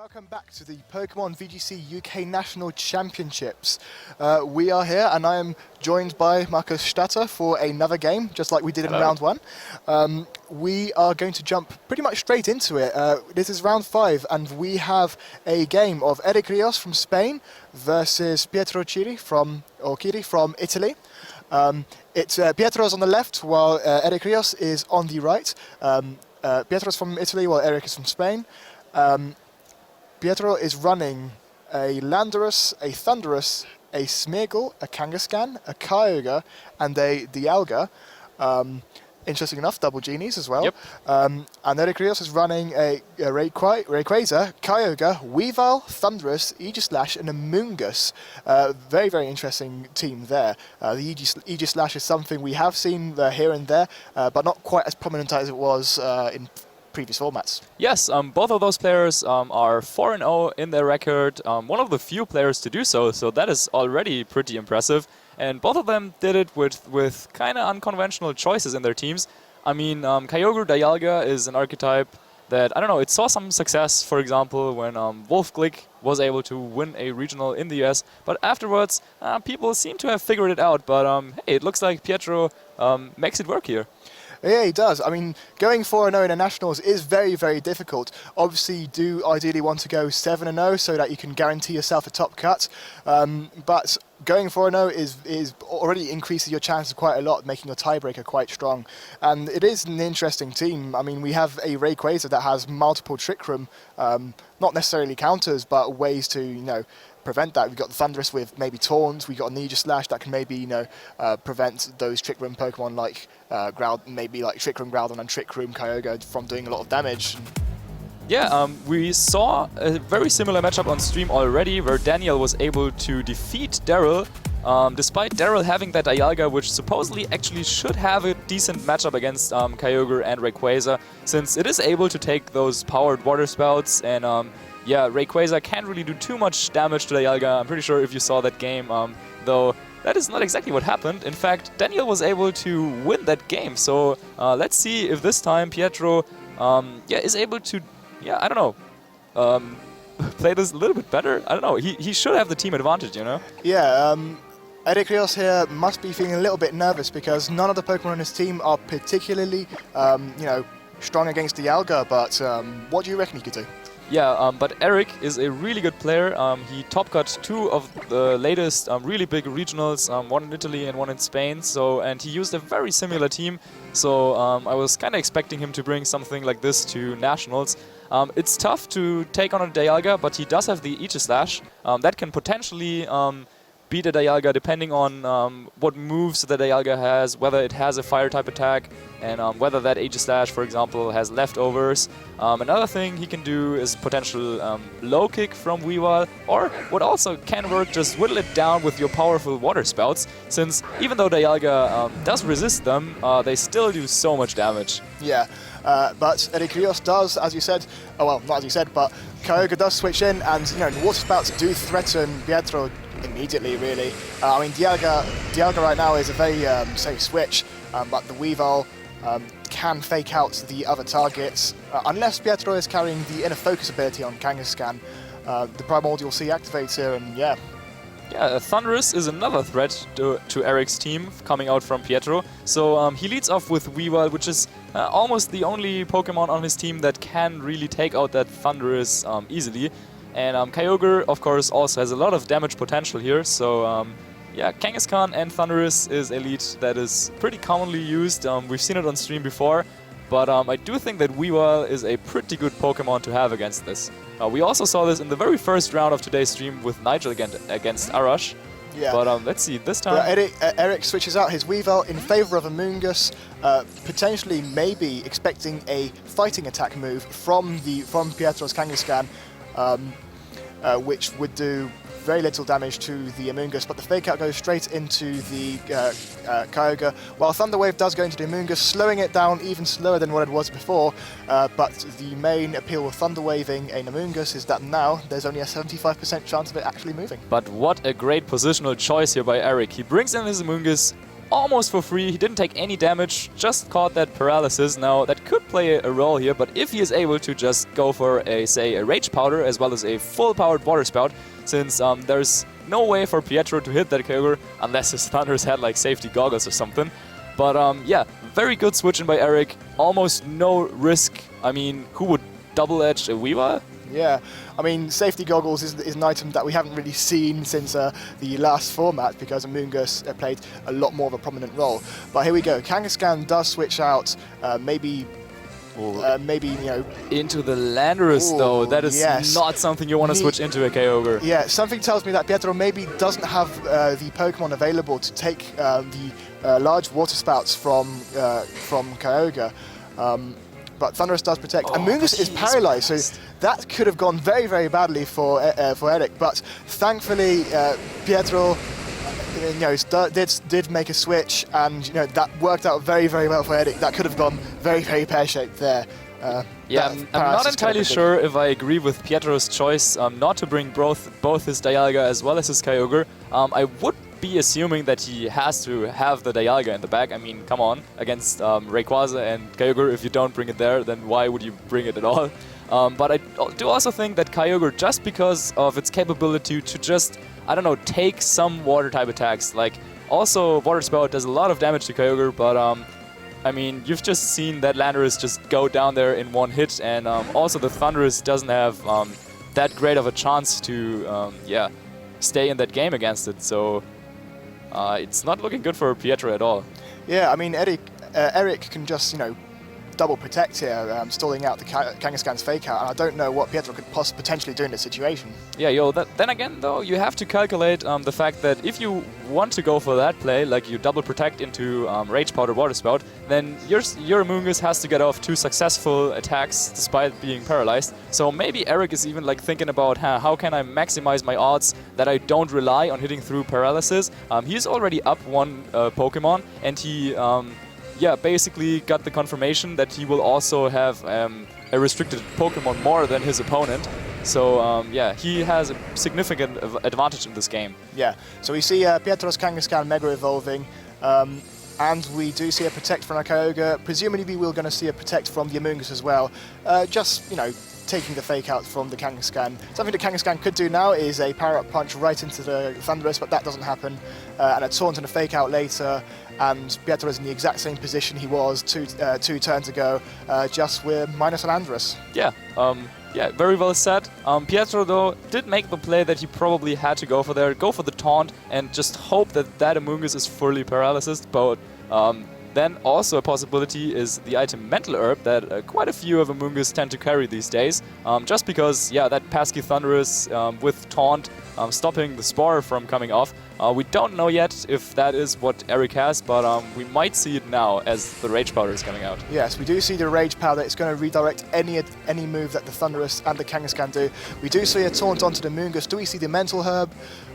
welcome back to the Pokémon VGC UK National Championships. We are here and I am joined by Marcus Statter for another game, just like we did in round one. We are going to jump pretty much straight into it. This is round 5 and we have a game of Eric Rios from Spain versus Pietro Chiri from Italy. It's Pietro's on the left while Eric Rios is on the right. Pietro's from Italy while Eric is from Spain. Pietro is running a Landorus, a Thundurus, a Smeargle, a Kangaskhan, a Kyogre, and a Dialga. Interesting enough, double genies as well. Yep. And Eric Rios is running a Rayquaza, Kyogre, Weavile, Thundurus, Aegislash, and a Amoonguss. Very, very interesting team there. The Aegislash is something we have seen here and there, but not quite as prominent as it was in previous formats. Yes, both of those players are 4-0 in their record, one of the few players to do so, so that is already pretty impressive. And both of them did it with kind of unconventional choices in their teams. I mean, Kyogre Dialga is an archetype that, I don't know, it saw some success, for example, when Wolfglick was able to win a regional in the US, but afterwards, people seem to have figured it out, but hey, it looks like Pietro makes it work here. Yeah, he does. I mean, going 4-0 in a Nationals is very, very difficult. Obviously, you do ideally want to go 7-0 so that you can guarantee yourself a top cut. But going 4-0 is already increases your chances quite a lot, making your tiebreaker quite strong. And it is an interesting team. I mean, we have a Rayquaza that has multiple Trick Room, not necessarily counters, but ways to, prevent that. We've got the Thundurus with maybe Taunts. We've got an Aegislash that can maybe, prevent those Trick Room Pokemon like maybe like Trick Room Groudon and Trick Room Kyogre from doing a lot of damage. Yeah, we saw a very similar matchup on stream already, where Daniel was able to defeat Daryl, despite Daryl having that Dialga, which supposedly actually should have a decent matchup against Kyogre and Rayquaza, since it is able to take those powered water spouts, and yeah, Rayquaza can't really do too much damage to Dialga. I'm pretty sure if you saw that game, though that is not exactly what happened. In fact, Daniel was able to win that game, so let's see if this time Pietro is able to, I don't know, play this a little bit better. I don't know, he should have the team advantage, Yeah, Eric Rios here must be feeling a little bit nervous because none of the Pokemon on his team are particularly, strong against Dialga, but what do you reckon he could do? Yeah, but Eric is a really good player. He top cut 2 of the latest really big regionals, one in Italy and one in Spain. And he used a very similar team. So I was kind of expecting him to bring something like this to Nationals. It's tough to take on a Dialga, but he does have the Aegislash. That can potentially beat a Dialga depending on what moves the Dialga has, whether it has a fire-type attack, and whether that Aegislash, for example, has leftovers. Another thing he can do is potential low kick from Weavile, or what also can work, just whittle it down with your powerful water spouts, since even though Dialga does resist them, they still do so much damage. Yeah, but Eric Rios does, as you said, well, not as you said, but Kyogre does switch in, and water spouts do threaten Pietro immediately, really. I mean, Dialga right now is a very safe switch, but the Weavile can fake out the other targets, unless Pietro is carrying the Inner Focus ability on Kangaskhan. The Primordial Sea activates here, and yeah. Yeah, Thundurus is another threat to Eric's team coming out from Pietro. So he leads off with Weavile, which is almost the only Pokemon on his team that can really take out that Thundurus easily. And Kyogre, of course, also has a lot of damage potential here. So yeah, Kangaskhan and Thundurus is a lead that is pretty commonly used. We've seen it on stream before. But I do think that Weavile is a pretty good Pokemon to have against this. We also saw this in the very first round of today's stream with Nigel against Arash. Yeah. But let's see, this time... Eric switches out his Weavile in favour of a Amoonguss, potentially maybe expecting a fighting attack move from Pietro's Kangaskhan, which would do very little damage to the Amoonguss, but the fake out goes straight into the Kyogre, while Thunder Wave does go into the Amoonguss, slowing it down even slower than what it was before. But the main appeal of Thunder Waving an Amoonguss is that now there's only a 75% chance of it actually moving. But what a great positional choice here by Eric. He brings in his Amoonguss almost for free. He didn't take any damage, just caught that paralysis. Now, that could play a role here, but if he is able to just go for a, say, a Rage Powder as well as a full-powered Water Spout, since there's no way for Pietro to hit that Kyogre unless his Thunders had like safety goggles or something. But yeah, very good switch in by Eric. Almost no risk. I mean, who would double-edge a Weavile? Yeah, I mean, safety goggles is an item that we haven't really seen since the last format because Amoonguss played a lot more of a prominent role. But here we go. Kangaskhan does switch out, maybe, you know... Into the Landorus, though. That is not something you want to switch into a Kyogre. Yeah, something tells me that Pietro maybe doesn't have the Pokemon available to take the large water spouts from Kyogre. But Thundurus does protect. Amoonguss is paralyzed, so that could have gone very, very badly for Eric. But thankfully, Pietro, you know, did make a switch, and you know that worked out very, very well for Eric. That could have gone very, very pear-shaped there. Yeah, I'm not entirely sure if I agree with Pietro's choice not to bring both his Dialga as well as his Kyogre. I would be assuming that he has to have the Dialga in the back. I mean, come on, against Rayquaza and Kyogre, if you don't bring it there, then why would you bring it at all? But I do also think that Kyogre, just because of its capability to just, I don't know, take some water-type attacks, like, also Water Spout does a lot of damage to Kyogre, but I mean, you've just seen that Landorus just go down there in one hit, and also the Thundurus doesn't have that great of a chance to, yeah, stay in that game against it, so it's not looking good for Pietro at all. Yeah, I mean, Eric can just, you know, double protect here, stalling out the Kangaskhan's fake out, and I don't know what Pietro could potentially do in this situation. Yeah, then again, though, you have to calculate the fact that if you want to go for that play, like you double protect into Rage Powder Water Spout, then your Amoonguss has to get off 2 successful attacks despite being paralyzed. So maybe Eric is even like thinking about how can I maximize my odds that I don't rely on hitting through paralysis. He's already up 1 Pokemon, and he yeah, basically got the confirmation that he will also have a restricted Pokemon more than his opponent. So yeah, he has a significant advantage in this game. Yeah, so we see Pietro's Kangaskhan Mega Evolving, and we do see a Protect from a Kyogre. Presumably we're going to see a Protect from the Amoonguss as well. Just, you know, taking the fake out from the Kangaskhan. Something that Kangaskhan could do now is a Power Up Punch right into the Thundurus, but that doesn't happen. And a Taunt and a fake out later, and Pietro is in the exact same position he was two turns ago, just with minus a Landorus. Yeah, yeah, very well said. Pietro, though, did make the play that he probably had to go for there. Go for the Taunt and just hope that that Amoonguss is fully paralyzed, but then also a possibility is the item Mental Herb that quite a few of Amoonguss tend to carry these days. Just because, yeah, that pesky Thundurus with Taunt stopping the Spore from coming off. We don't know yet if that is what Eric has, but we might see it now as the Rage Powder is coming out. Yes, we do see the Rage Powder. It's going to redirect any move that the Thundurus and the Kangaskhan do. We do see a Taunt onto the Amoonguss. Do we see the Mental Herb?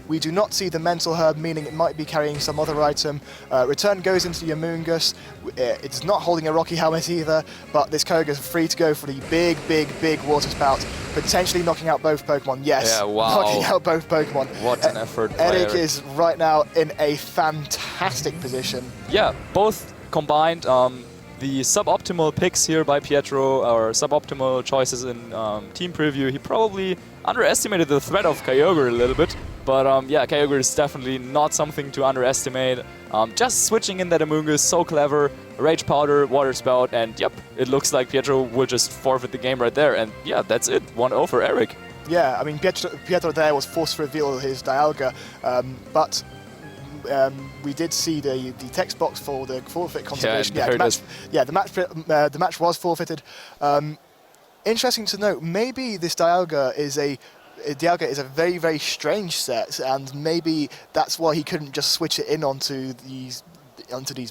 We do not see the Mental Herb, meaning it might be carrying some other item. Return goes into the Amoonguss. It's not holding a Rocky Helmet either, but this Kyogre is free to go for the big Water Spout, potentially knocking out both Pokemon. Yes, yeah, wow. Knocking out both Pokemon. What an effort by Eric is right now in a fantastic position. Yeah, both combined. The suboptimal picks here by Pietro, or suboptimal choices in team preview, he probably underestimated the threat of Kyogre a little bit. But yeah, Kyogre is definitely not something to underestimate. Just switching in that Amoonguss, so clever. Rage Powder, Water Spout, and yep, it looks like Pietro will just forfeit the game right there. And yeah, that's it, 1-0 for Eric. Yeah, I mean, Pietro there was forced to reveal his Dialga, but we did see the text box for the forfeit consideration. Yeah, the match was forfeited. Interesting to note, maybe this Dialga is a very, very strange set, and maybe that's why he couldn't just switch it in onto these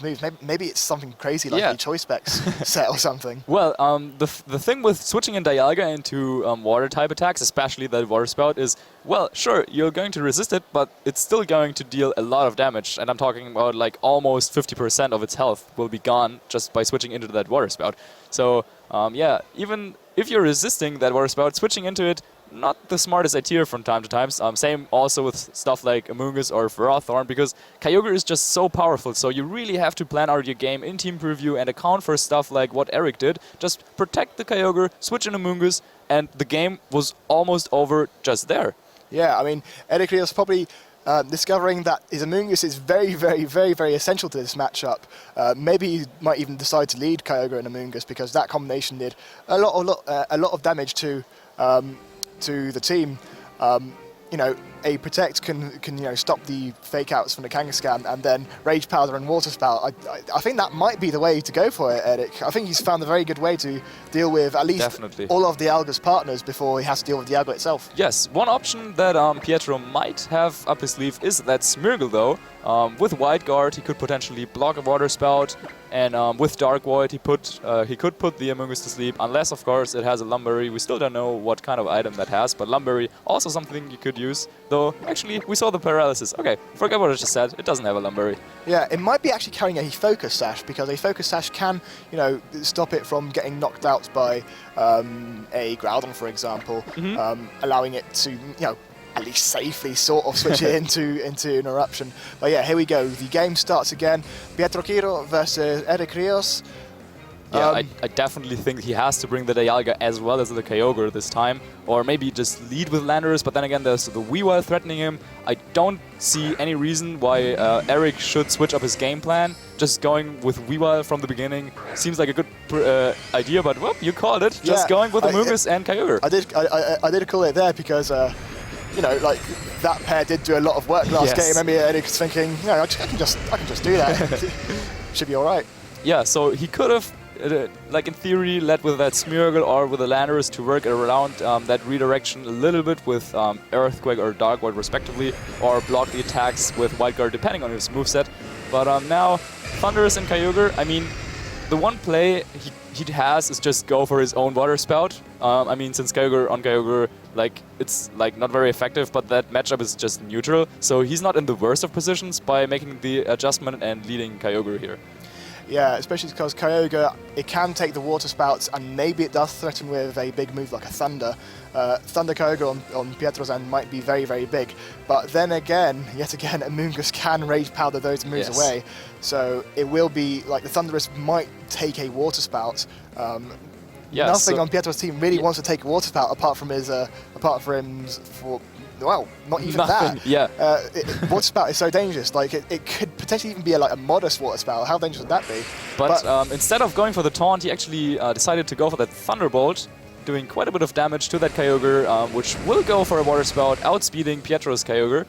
moves. Maybe it's something crazy like the Choice Specs set or something. Well, the thing with switching in Dialga into water-type attacks, especially that Water Spout, is, well, sure, you're going to resist it, but it's still going to deal a lot of damage. And I'm talking about like almost 50% of its health will be gone just by switching into that Water Spout. So, yeah, even if you're resisting that Water Spout, switching into it not the smartest idea from time to time. Same also with stuff like Amoonguss or Ferrothorn, because Kyogre is just so powerful, so you really have to plan out your game in team preview and account for stuff like what Eric did. Just protect the Kyogre, switch in Amoonguss, and the game was almost over just there. Yeah, I mean, Eric Rios probably discovering that his Amoonguss is very, very, very, very essential to this matchup. Maybe he might even decide to lead Kyogre and Amoonguss, because that combination did a lot of damage to the team. You know, a Protect can stop the fake outs from the Kangaskhan, and then Rage Powder and Water Spout. I think that might be the way to go for it, Eric. I think he's found a very good way to deal with at least all of Dialga's partners before he has to deal with Dialga itself. Yes, one option that Pietro might have up his sleeve is that Smeargle, though. With Wide Guard, he could potentially block a Water Spout, and with Dark Void, he could put the Amoonguss to sleep, unless, of course, it has a Lumberry. We still don't know what kind of item that has, but Lumberry, also something you could use. Though, actually, we saw the Paralysis. Okay, forget what I just said. It doesn't have a Lumberry. Yeah, it might be actually carrying a Focus Sash, because a Focus Sash can, stop it from getting knocked out by a Groudon, for example, allowing it to, at least safely sort of switch it into an Eruption. But yeah, here we go. The game starts again. Pietro Kirro versus Eric Rios. Yeah, I definitely think he has to bring the Dialga as well as the Kyogre this time, or maybe just lead with Landorus, but then again there's the Weavile threatening him. I don't see any reason why Eric should switch up his game plan. Just going with Weavile from the beginning seems like a good idea, but whoop, you called it. Just going with Amoonguss and Kyogre. I did call it there because like that pair did do a lot of work last game. Maybe Eric's thinking, I can just do that. Should be all right. Yeah, so he could have, like in theory, led with that Smeargle or with the Landorus to work around that redirection a little bit with Earthquake or Dark Void respectively, or block the attacks with Wild Guard depending on his moveset. But now, Thundurus and Kyogre, I mean, the one play he has is just go for his own Water Spout. I mean, since Kyogre on Kyogre, it's not very effective, but that matchup is just neutral. So he's not in the worst of positions by making the adjustment and leading Kyogre here. Yeah, especially because Kyogre, it can take the Water Spouts, and maybe it does threaten with a big move like a Thunder. Thunder Kyogre on Pietro's end might be very, very big. But then again, yet again, Amoonguss can Rage Powder those moves away. So it will be, like, the Thundurus might take a Water Spout. Nothing on Pietro's team really wants to take a Water Spout apart from his, well, not even that. Yeah. Water Spout is so dangerous. Like, it could potentially even be a modest Water Spout. How dangerous would that be? But instead of going for the taunt, he actually decided to go for that Thunderbolt, doing quite a bit of damage to that Kyogre, which will go for a Water Spout, outspeeding Pietro's Kyogre.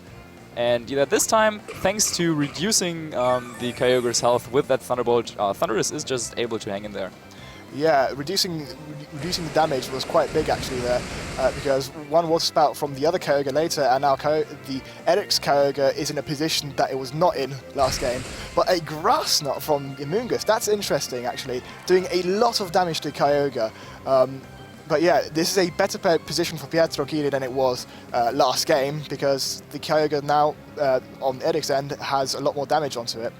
And this time, thanks to reducing the Kyogre's health with that Thunderbolt, Thundurus is just able to hang in there. Yeah, reducing the damage was quite big actually there, because one Water Spout from the other Kyogre later, and now the Eric's Kyogre is in a position that it was not in last game. But a Grass Knot from Amoonguss, that's interesting actually, doing a lot of damage to Kyogre. But yeah, this is a better position for Pietro Kirro than it was last game, because the Kyogre now on Eric's end has a lot more damage onto it.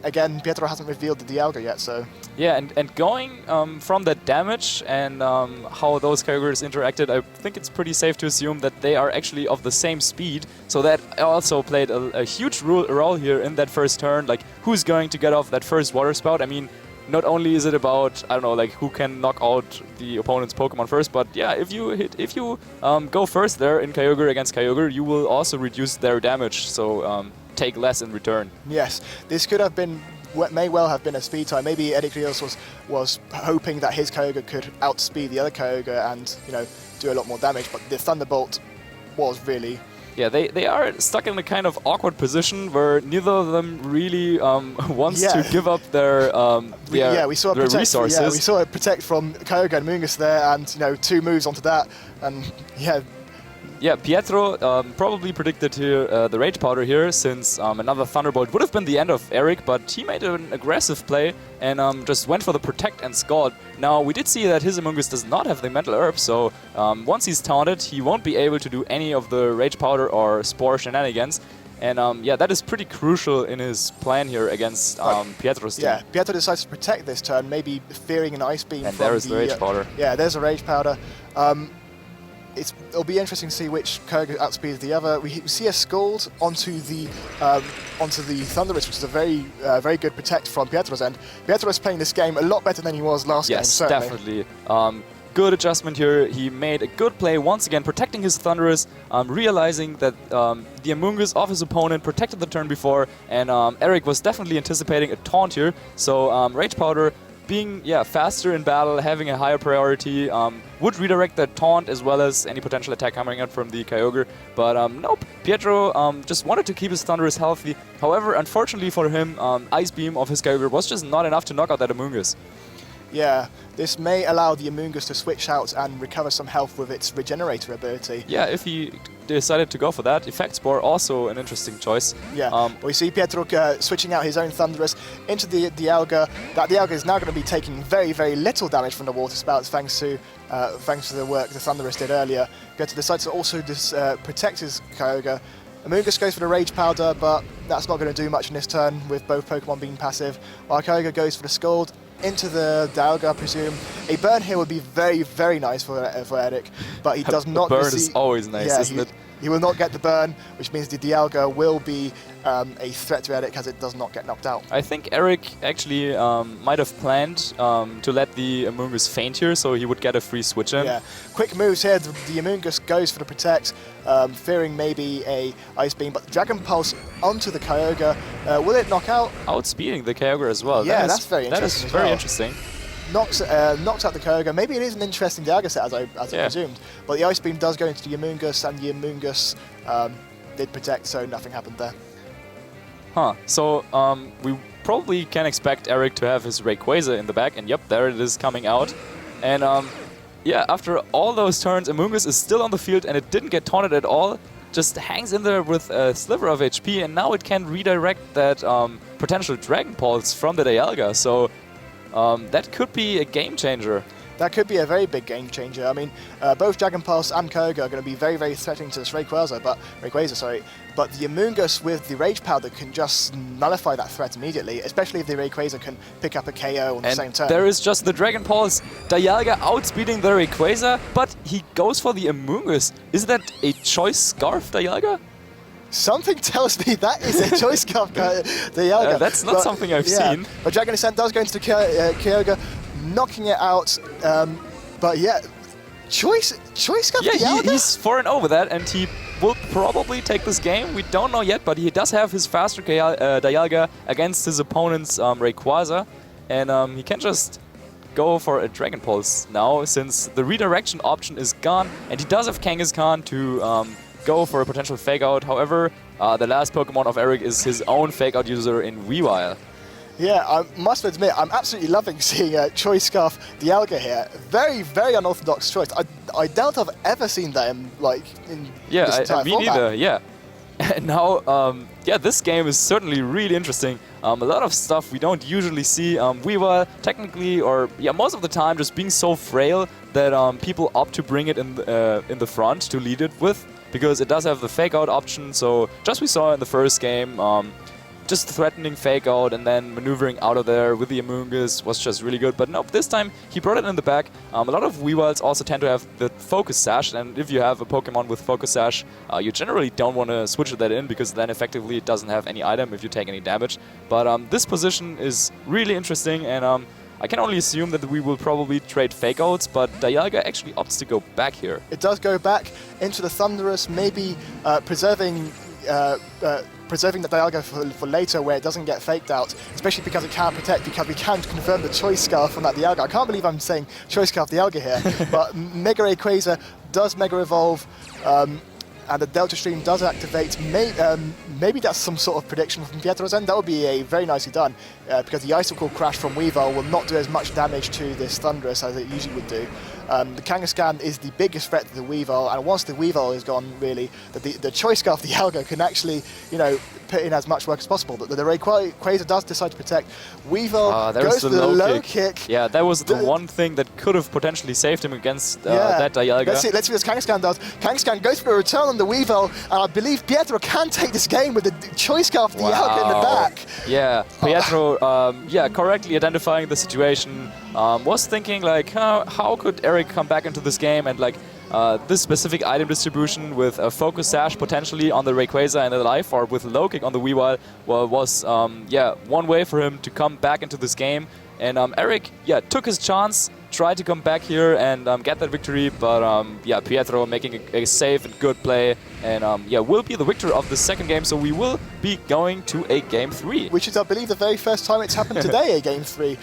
Again, Pietro hasn't revealed the Dialga yet, so... Yeah, and going from that damage and how those Kyogres interacted, I think it's pretty safe to assume that they are actually of the same speed. So that also played a huge role here in that first turn. Like, who's going to get off that first Water Spout? I mean, not only is it about, I don't know, like who can knock out the opponent's Pokemon first, but yeah, if you go first there in Kyogre against Kyogre, you will also reduce their damage. So take less in return. Yes, this could have been, may well have been a speed tie. Maybe Eric Rios was hoping that his Kyogre could outspeed the other Kyogre and do a lot more damage, but the Thunderbolt was really... Yeah, they are stuck in a kind of awkward position where neither of them really wants to give up their we saw resources. Yeah, we saw a Protect from Kyogre and Amoonguss there, and 2 moves onto that, and yeah. Yeah, Pietro probably predicted here the Rage Powder here, since another Thunderbolt would have been the end of Eric, but he made an aggressive play and just went for the Protect and Scald. Now, we did see that his Amoonguss does not have the Mental Herb, so once he's taunted, he won't be able to do any of the Rage Powder or Spore shenanigans. And yeah, that is pretty crucial in his plan here against Pietro's team. Yeah, Pietro decides to protect this turn, maybe fearing an Ice Beam. And there is the Rage Powder. Yeah, there's a Rage Powder. it'll be interesting to see which Kirro outspeeds the other. We see a Scald onto the Thunderous, which is a very good protect from Pietro's end. Pietro's playing this game a lot better than he was last game. Yes, Certainly. definitely. Good adjustment here. He made a good play once again, protecting his Thunderous, realizing that the Amoonguss of his opponent protected the turn before, and Eric was definitely anticipating a taunt here. So Rage Powder, being faster in battle, having a higher priority, would redirect that taunt as well as any potential attack coming out from the Kyogre. But nope, Pietro just wanted to keep his Thunderous healthy. However, unfortunately for him, Ice Beam of his Kyogre was just not enough to knock out that Amoonguss. Yeah, this may allow the Amoonguss to switch out and recover some health with its Regenerator ability. Yeah, if he decided to go for that. Effect Spore, also an interesting choice. Yeah, we see Pietro switching out his own Thunderous into the Dialga. That Dialga is now going to be taking very, very little damage from the Water Spouts thanks to the work the Thunderous did earlier. Pietro decides to also protect his Kyogre. Amoonguss goes for the Rage Powder, but that's not going to do much in this turn with both Pokemon being passive, while Kyogre goes for the Scald into the Dialga, I presume. A burn here would be very, very nice for Eric, but he does not burn is always nice, isn't it? He will not get the burn, which means the Dialga will be a threat to Eric as it does not get knocked out. I think Eric actually might have planned to let the Amoonguss faint here, so he would get a free switch in. Yeah, quick moves here. The Amoonguss goes for the protect, fearing maybe a Ice Beam, but Dragon Pulse onto the Kyogre. Will it knock out? Outspeeding the Kyogre as well. Yeah, that's very interesting. That is very interesting. Knocks out the Kyogre. Maybe it is an interesting Dialga set as I presumed, but the Ice Beam does go into the Amoonguss, and the Amoonguss did protect, so nothing happened there. Huh. So we probably can expect Eric to have his Rayquaza in the back, and yep, there it is coming out. And yeah, after all those turns, Amoonguss is still on the field, and it didn't get taunted at all. Just hangs in there with a sliver of HP, and now it can redirect that potential Dragon Pulse from the Dialga. So that could be a game changer. That could be a very big game changer. I mean, both Dragon Pulse and Kyogre are going to be very, very threatening to this Rayquaza, but the Amoonguss with the Rage Powder can just nullify that threat immediately, especially if the Rayquaza can pick up a KO on the same turn. There is just the Dragon Pulse. Dialga outspeeding the Rayquaza, but he goes for the Amoonguss. Is that a choice Scarf, Dialga? Something tells me that is a choice Scarf, Dialga. That's not something I've seen. But Dragon Ascent does go into the Kyogre, knocking it out. But yeah, choice Scarf, Dialga? Yeah, he's 4-0 with that, and he will probably take this game. We don't know yet, but he does have his faster Dialga against his opponent's Rayquaza, and he can just go for a Dragon Pulse now, since the redirection option is gone, and he does have Kangaskhan to go for a potential Fake Out. However, the last Pokemon of Eric is his own Fake Out user in Weavile. Yeah, I must admit, I'm absolutely loving seeing Choice Scarf Dialga here. Very, very unorthodox choice. I doubt I've ever seen that in this entire me format. neither, yeah. And now, yeah, this game is certainly really interesting. A lot of stuff we don't usually see. Weavile, technically, or yeah, most of the time, just being so frail that people opt to bring it in the front to lead it with, because it does have the Fake Out option. So just we saw in the first game, just threatening Fake Out and then maneuvering out of there with the Amoonguss was just really good. But nope, this time he brought it in the back. A lot of Weaviles also tend to have the Focus Sash, and if you have a Pokemon with Focus Sash, you generally don't want to switch that in, because then effectively it doesn't have any item if you take any damage. But this position is really interesting, and I can only assume that we will probably trade Fake Outs, but Dialga actually opts to go back here. It does go back into the Thunderous, maybe preserving the Dialga for later, where it doesn't get faked out, especially because it can protect, because we can confirm the Choice Scarf from that Dialga. I can't believe I'm saying Choice Scarf Dialga here, but Mega Rayquaza does Mega Evolve, and the Delta Stream does activate. Maybe that's some sort of prediction from Pietro's end. That would be very nicely done, because the Icicle Crash from Weavile will not do as much damage to this Thunderous as it usually would do. The Kangaskhan is the biggest threat to the Weavile, and once the Weavile is gone, really, the Choice Scarf Dialga can actually, put in as much work as possible. But the Rayquaza does decide to protect. Weavile goes for the low kick. Yeah, that was the one thing that could have potentially saved him against that Dialga. Let's see what this Kangaskhan does. Kangaskhan goes for a return on the Weavile, and I believe Pietro can take this game with the Choice Scarf Dialga in the back. Yeah, Pietro, correctly identifying the situation. Was thinking like, how could Eric come back into this game and like this specific item distribution with a focus sash potentially on the Rayquaza and the Life Orb with low kick on the Weavile was one way for him to come back into this game. And Eric, took his chance, tried to come back here and get that victory, but Pietro making a safe and good play, and will be the victor of the second game, so we will be going to a Game 3. Which is, I believe, the very first time it's happened today, a Game 3.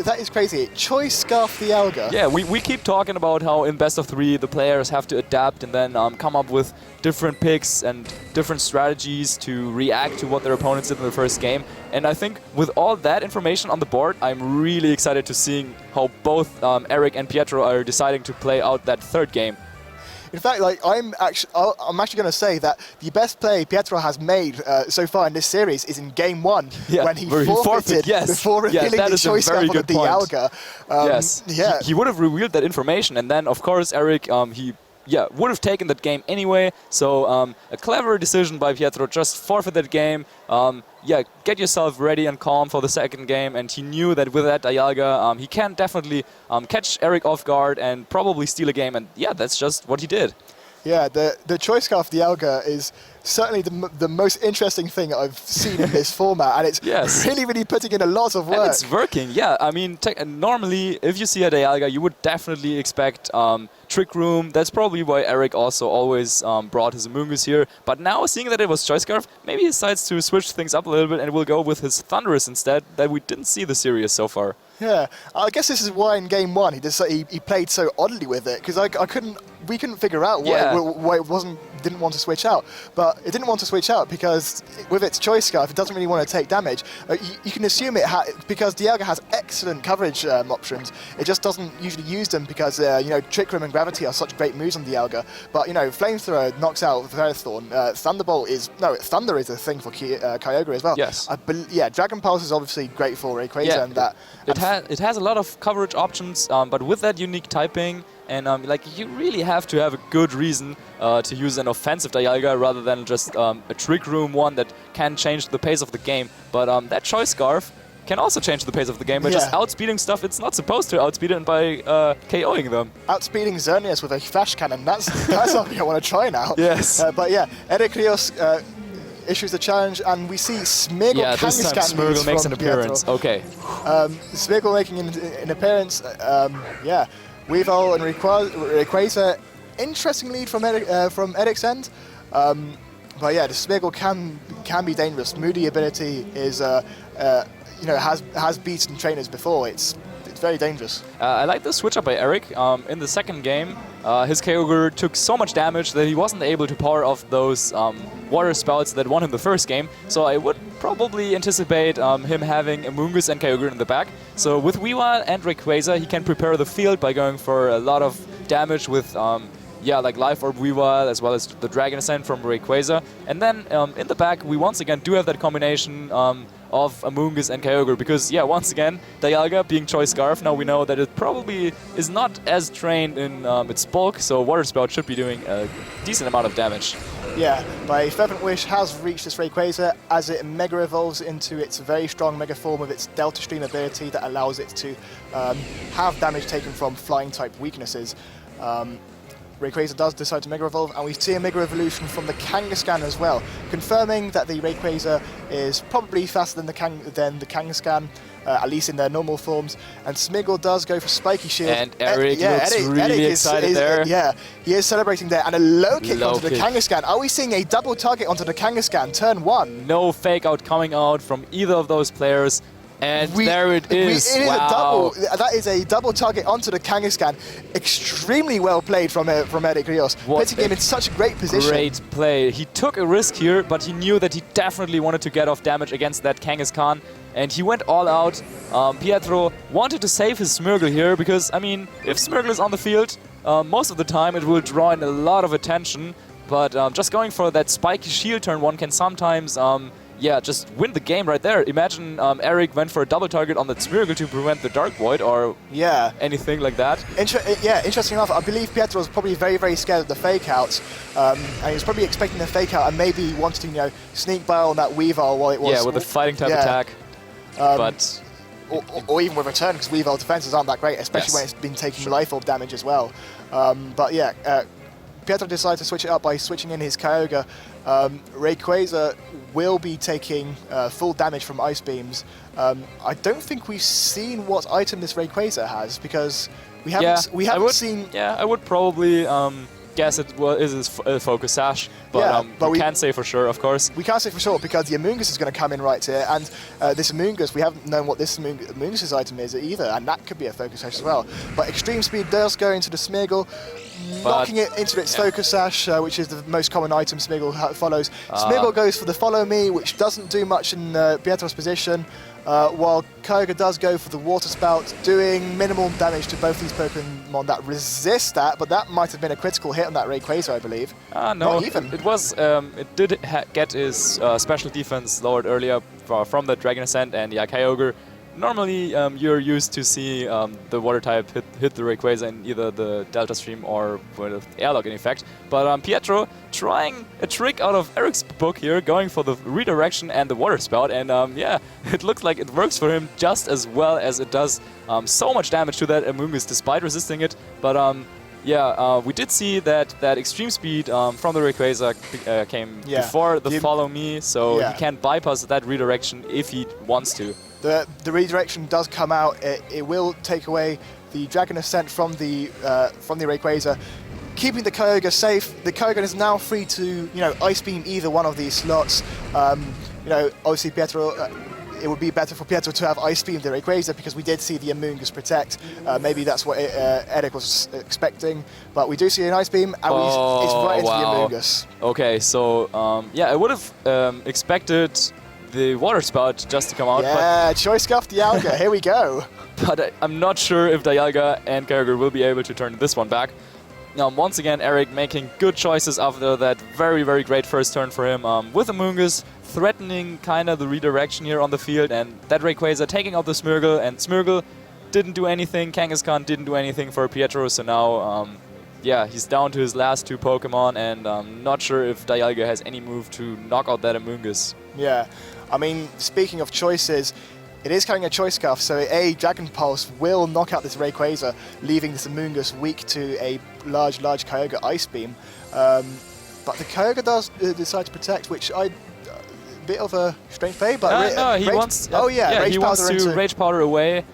That is crazy. Choice Scarf the Alga. Yeah, we keep talking about how in best of 3 the players have to adapt and then come up with different picks and different strategies to react to what their opponents did in the first game. And I think with all that information on the board, I'm really excited to seeing how both Eric and Pietro are deciding to play out that third game. In fact, like I'm actually going to say that the best play Pietro has made so far in this series is in Game 1 when he forfeited before revealing the choice scarf on the Dialga. He would have revealed that information, and then of course Eric would have taken that game anyway. So a clever decision by Pietro, just forfeit that game. Get yourself ready and calm for the second game, and he knew that with that Dialga he can definitely catch Eric off guard and probably steal a game, and that's just what he did. Yeah, the Choice Scarf Dialga is certainly the most interesting thing I've seen in this format, and it's really putting in a lot of work. And it's working, I mean, normally if you see a Dialga, you would definitely expect Trick Room. That's probably why Eric also always brought his Amoonguss here. But now, seeing that it was Choice Scarf, maybe he decides to switch things up a little bit and will go with his Thunderous instead, that we didn't see the series so far. Yeah, I guess this is why in Game 1 he played so oddly with it, because we couldn't figure out why it didn't want to switch out. But it didn't want to switch out because with its Choice Scarf, it doesn't really want to take damage. You can assume because Dialga has excellent coverage options. It just doesn't usually use them because Trick Room and Gravity are such great moves on Dialga. But Flamethrower knocks out Ferrothorn. Thunder is a thing for Kyogre as well. Yes. Dragon Pulse is obviously great for Rayquaza and that. It has a lot of coverage options, but with that unique typing, and you really have to have a good reason to use an offensive Dialga rather than just a Trick Room one that can change the pace of the game. But that Choice Scarf can also change the pace of the game by just outspeeding stuff it's not supposed to outspeed it by KOing them. Outspeeding Xerneas with a Flash Cannon, that's something I want to try now. Yes. Eric Rios issues the challenge, and we see Smeargle this time Smeargle makes an appearance. Pietro. Okay. Smeargle making an appearance. Weavile and Rayquaza, interesting lead from Eric's end. The Smeargle can be dangerous. Moody ability is has beaten trainers before. It's very dangerous. I like the switch up by Eric. In the second game, his Kyogre took so much damage that he wasn't able to power off those water spouts that won him the first game. So I would probably anticipate him having Amoonguss and Kyogre in the back. So with Weavile and Rayquaza, he can prepare the field by going for a lot of damage with Life Orb Weavile as well as the Dragon Ascent from Rayquaza. And then in the back, we once again do have that combination of Amoonguss and Kyogre, because once again, Dialga being Choice Scarf, now we know that it probably is not as trained in its bulk, so Water Spout should be doing a decent amount of damage. Yeah, my Fervent Wish has reached this Rayquaza as it Mega Evolves into its very strong Mega Form with its Delta Stream ability that allows it to have damage taken from flying type weaknesses. Rayquaza does decide to Mega Evolve, and we see a Mega Evolution from the Kangaskhan as well, confirming that the Rayquaza is probably faster than the Kangaskhan, at least in their normal forms. And Smeargle does go for Spiky Shield. And Eric looks really excited there. Yeah, he is celebrating there, and a low kick onto the Kangaskhan. Are we seeing a double target onto the Kangaskhan, turn 1? No fake out coming out from either of those players. And there it is. Wow. That is a double target onto the Kangaskhan. Extremely well played from Eric Rios, putting him in such a great position. Great play. He took a risk here, but he knew that he definitely wanted to get off damage against that Kangaskhan, and he went all out. Pietro wanted to save his Smeargle here because, I mean, if Smeargle is on the field, most of the time it will draw in a lot of attention, but just going for that spiky shield turn 1 can sometimes just win the game right there. Imagine Eric went for a double target on that Smeargle to prevent the Dark Void or anything like that. Interesting enough, I believe Pietro was probably very, very scared of the fake outs, and he was probably expecting the fake out and maybe wanting to sneak by on that Weavile while it was... Yeah, with a fighting type attack. But or even with return, because Weavile defenses aren't that great, especially when it's been taking life orb damage as well. But yeah, Pietro decided to switch it up by switching in his Kyogre. Rayquaza will be taking full damage from Ice Beams. I don't think we've seen what item this Rayquaza has, because we haven't seen. Yeah, I would probably guess it is his Focus Sash, but, we can't say for sure, of course. We can't say for sure because the Amoonguss is going to come in right here, and this Amoonguss, we haven't known what this Amoonguss's item is either, and that could be a Focus Sash as well. But Extreme Speed does go into the Smeargle, knocking it into its Focus Sash, which is the most common item Smeargle follows. Smeargle goes for the Follow Me, which doesn't do much in Pietro's position, while Kyogre does go for the Water Spout, doing minimal damage to both these Pokemon that resist that, but that might have been a critical hit on that Rayquaza, I believe. No, Not even. It was. It did get his special defense lowered earlier from the Dragon Ascent, and yeah, Kyogre. Normally, you're used to see the Water type hit the Rayquaza in either the Delta Stream or with Airlock in effect. But Pietro trying a trick out of Eric's book here, going for the redirection and the Water Spout, and yeah, it looks like it works for him just as well as it does so much damage to that Amoonguss despite resisting it. But yeah, we did see that Extreme Speed from the Rayquaza came before the Follow Me, so he can bypass that redirection if he wants to. The redirection does come out. It will take away the Dragon Ascent from the Rayquaza, keeping the Kyogre safe. The Kyogre is now free to Ice Beam either one of these slots. Obviously Pietro. It would be better for Pietro to have Ice Beam the Rayquaza because we did see the Amoonguss protect. Maybe that's what Eric was expecting, but we do see an Ice Beam, and it's right into the Amoonguss. Okay, so yeah, I would have expected the Water Spout just to come out. Yeah, Choice Scuff Dialga, here we go. But I'm not sure if Dialga and Kyogre will be able to turn this one back. Now, once again, Eric making good choices after that very, very great first turn for him. With Amoonguss threatening kind of the redirection here on the field, and that Rayquaza taking out the Smeargle, and Smeargle didn't do anything, Kangaskhan didn't do anything for Pietro, so now yeah, he's down to his last two Pokemon, and I'm not sure if Dialga has any move to knock out that Amoonguss. Yeah, I mean, speaking of choices, it is carrying a Choice Scuff, so a Dragon Pulse will knock out this Rayquaza, leaving this Amoonguss weak to a large Kyogre Ice Beam. But the Kyogre does decide to protect, which a bit of a strange play, but no, he wants. He wants to Rage Powder away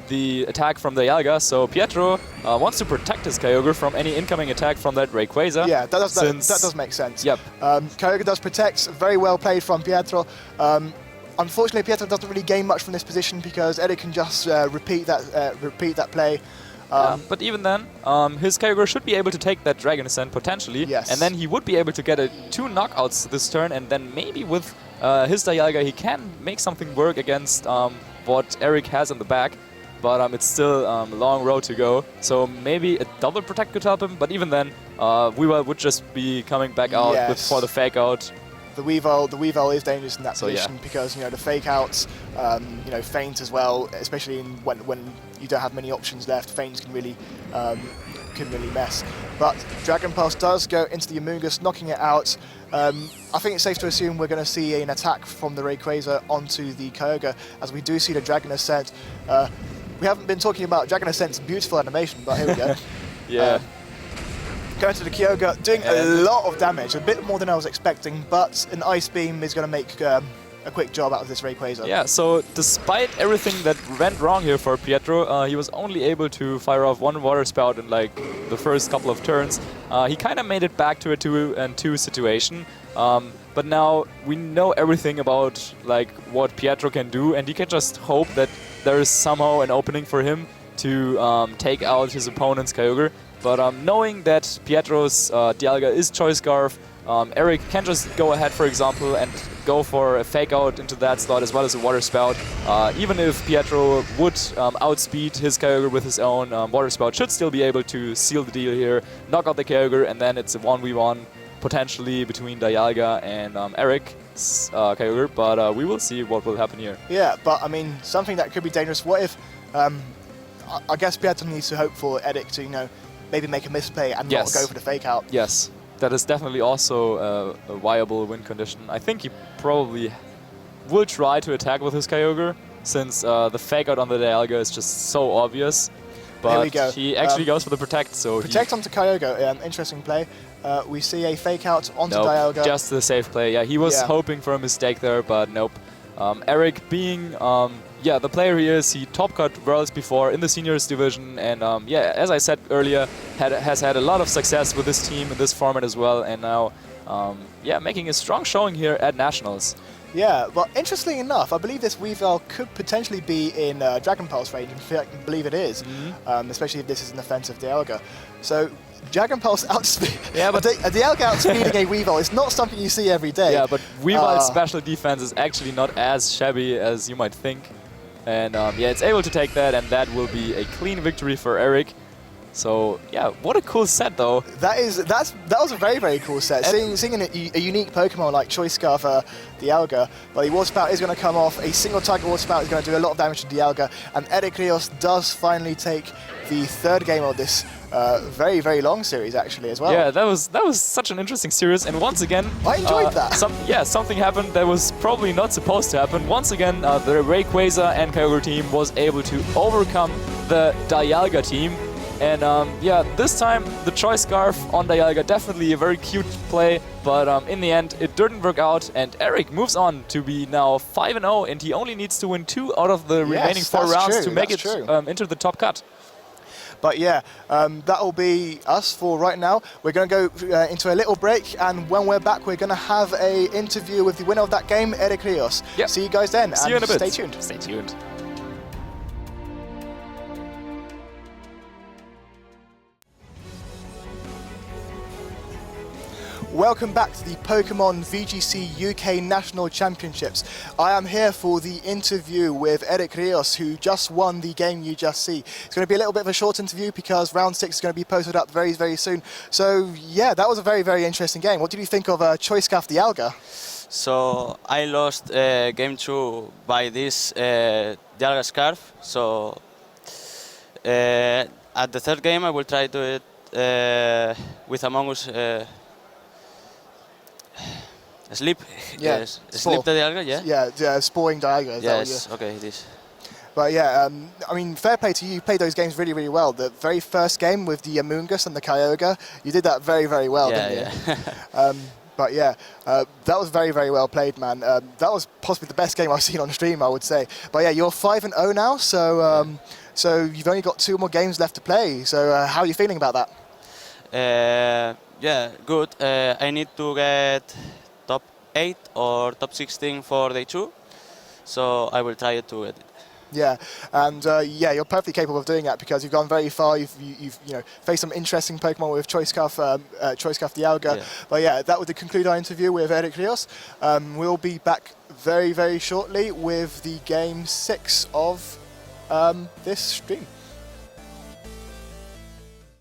the attack from the Dialga, so Pietro wants to protect his Kyogre from any incoming attack from that Rayquaza. Yeah, that does make sense. Yep. Kyogre does protect, very well played from Pietro. Unfortunately, Pietro doesn't really gain much from this position because Eric can just repeat that play. But even then, his Kyogre should be able to take that Dragon Ascent potentially, and then he would be able to get two knockouts this turn, and then maybe with his Dialga he can make something work against what Eric has in the back. But it's still a long road to go, so maybe a double protect could help him. But even then, Weavile would just be coming back out for the fake out. The Weavile is dangerous in that position because the fake outs, feint as well, especially when you don't have many options left. Feints can really mess. But Dragon Pulse does go into the Amoonguss, knocking it out. I think it's safe to assume we're going to see an attack from the Rayquaza onto the Kyogre, as we do see the Dragon Ascent. We haven't been talking about Dragon Ascent's beautiful animation, but here we go. Yeah. Going to the Kyogre, doing a lot of damage, a bit more than I was expecting, but an Ice Beam is going to make a quick job out of this Rayquaza. Yeah, so despite everything that went wrong here for Pietro, he was only able to fire off one Water Spout in like the first couple of turns. He kind of made it back to a 2-2 situation. But now we know everything about like what Pietro can do, and he can just hope that there is somehow an opening for him to take out his opponent's Kyogre. But knowing that Pietro's Dialga is Choice Scarf, Eric can just go ahead, for example, and go for a fake out into that slot as well as a Water Spout. Even if Pietro would outspeed his Kyogre with his own Water Spout, should still be able to seal the deal here, knock out the Kyogre, and then it's a 1v1 potentially between Dialga and Eric's Kyogre, but we will see what will happen here. Yeah, but I mean, something that could be dangerous. What if, I guess Pietro needs to hope for Eric to, maybe make a misplay and not go for the fake out. Yes, that is definitely also a viable win condition. I think he probably will try to attack with his Kyogre, since the fake out on the Dialga is just so obvious. But Here we go. he actually goes for the protect, so Protect onto Kyogre, interesting play. We see a fake out onto nope, Dialga. just the safe play. Yeah, he was hoping for a mistake there, but nope. Eric being the player he is, he top cut Worlds before in the seniors division, and as I said earlier, has had a lot of success with this team in this format as well, and now making a strong showing here at Nationals. Yeah, well, interestingly enough, I believe this Weavile could potentially be in Dragon Pulse range. In fact, I believe it is, especially if this is an offensive Dialga. So, Dragon Pulse outspeed. Yeah, but Dialga outspeeding a Weavile is not something you see every day. Yeah, but Weavile's special defense is actually not as shabby as you might think, and it's able to take that, and that will be a clean victory for Eric. So yeah, what a cool set though. That was a very, very cool set. Seeing a unique Pokemon like Choice Scarf Dialga, but the Water Spout is going to come off. A single target Water Spout is going to do a lot of damage to Dialga, and Eric Rios does finally take the third game of this very, very long series actually as well. Yeah, that was such an interesting series, and once again, I enjoyed that. Something happened that was probably not supposed to happen. Once again, the Rayquaza and Kyogre team was able to overcome the Dialga team. And this time the Choice Scarf on Dialga, definitely a very cute play, but in the end it didn't work out, and Eric moves on to be now 5-0, and he only needs to win 2 out of the remaining 4 rounds to make it into the top cut. But yeah, that will be us for right now. We're going to go into a little break, and when we're back, we're going to have an interview with the winner of that game, Eric Rios. Yep. See you guys then, See you in a bit. Stay tuned. Stay tuned. Welcome back to the Pokémon VGC UK National Championships. I am here for the interview with Eric Rios, who just won the game you just see. It's going to be a little bit of a short interview because round 6 is going to be posted up very, very soon. So yeah, that was a very, very interesting game. What did you think of Choice Scarf Dialga? So I lost game 2 by this Dialga Scarf. So at the third game I will try to do it with Among Us. Sleep? Yeah, yes. Sleep the Dialga, yeah? Yeah, Sporing Dialga. Yes, okay, it is. But yeah, I mean, fair play to you. You played those games really, really well. The very first game with the Amoonguss and the Kyogre, you did that very, very well, didn't you? Yeah. But yeah, that was very, very well played, man. That was possibly the best game I've seen on stream, I would say. But yeah, you're 5-0 now, so so you've only got 2 more games left to play. So how are you feeling about that? Yeah, good. I need to get top 8 or top 16 for day 2, so I will try to get it. Yeah, and yeah, you're perfectly capable of doing that because you've gone very far. You've faced some interesting Pokemon with Choice Scarf Dialga. Yeah. But yeah, that would conclude our interview with Eric Rios. We'll be back very, very shortly with the game 6 of this stream.